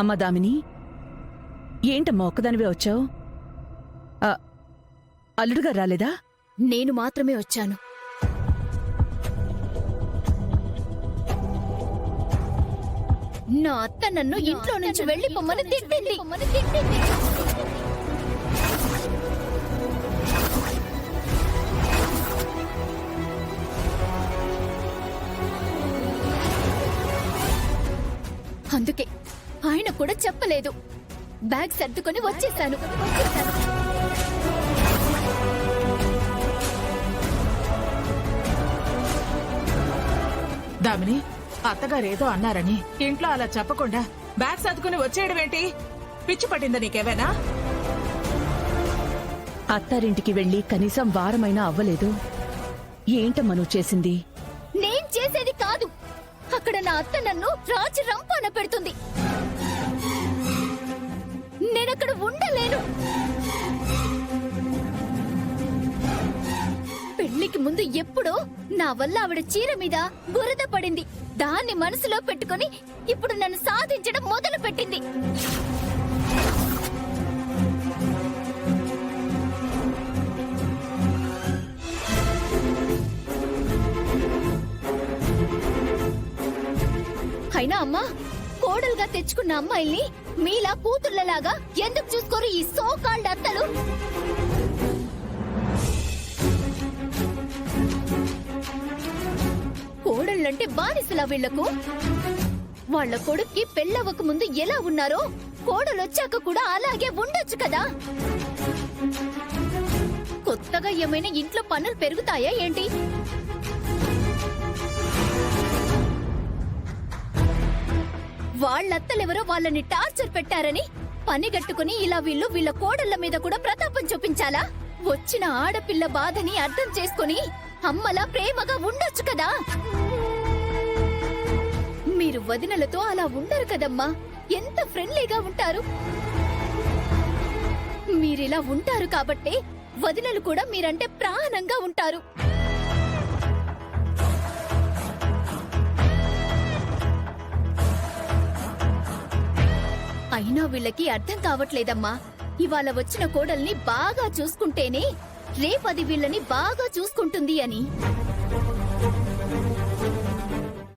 అమ్మ దామిని, ఏంటమ్మా ఒక్కదానివే వచ్చావు? అల్లుడుగా రాలేదా? నేను మాత్రమే వచ్చాను. నా అత్త నన్ను ఇంట్లో నుంచి వెళ్లిపోమ్మని తిట్టింది. అందుకే ఆయన కూడా చెప్పలేదు. బ్యాగ్ సర్దుకొని వచ్చేసాను. దామిని, అత్తగారేదో అన్నారని ఇంట్లో అలా చెప్పకుండా బ్యాగ్ సర్దుకుని వచ్చేయడం ఏంటి? పిచ్చి పట్టిందా నీకేమైనా? అత్తారింటికి వెళ్లి కనీసం వారమైనా అవ్వలేదు. ఏంటమ్మా నువ్వు చేసింది? నేను చేసేది కాదు. అక్కడ నా అత్త నన్ను రాజు రంపాన పెడుతుంది. నేనక్కడ ఉండలేను. పెళ్లికి ముందు ఎప్పుడో నా వల్ల ఆవిడ చీర మీద బురద పడింది. దాన్ని మనసులో పెట్టుకుని ఇప్పుడు నన్ను సాధించడం మొదలు పెట్టింది. అయినా అమ్మా, కోడలుగా తెచ్చుకున్న అమ్మాయిల్ని మీలా కూతుళ్లలాగా ఎందుకు చూసుకోరు ఈ సోకాల్డ్ అత్తలు? కోడళ్ళంటే బానిసలా వీళ్లకు? వాళ్ల కొడుక్కి పెళ్ళవక ముందు ఎలా ఉన్నారో కోడలొచ్చాక కూడా అలాగే ఉండొచ్చు కదా. కొత్తగా ఏమైనా ఇంట్లో పనులు పెరుగుతాయా ఏంటి? వాళ్ళత్తలెవరో వాళ్ళని టార్చర్ పెట్టారని పనిగట్టుకుని ఇలా వీళ్ళ కోడళ్ల మీద కూడా ప్రతాపం చూపించాలా? వచ్చిన ఆడపిల్ల బాధని అర్థం చేసుకుని అమ్మలా ప్రేమగా ఉండొచ్చు కదా. మీరు వదినలతో అలా ఉండరు కదమ్మా. ఎంత ఫ్రెండ్లీగా ఉంటారు. మీరిలా ఉంటారు కాబట్టే వదినలు కూడా మీరంటే ప్రాణంగా ఉంటారు. అయినా వీళ్ళకి అర్థం కావట్లేదమ్మా. ఇవాళ వచ్చిన కోడల్ని బాగా చూసుకుంటేనే రేపది వీళ్ళని బాగా చూసుకుంటుంది అని.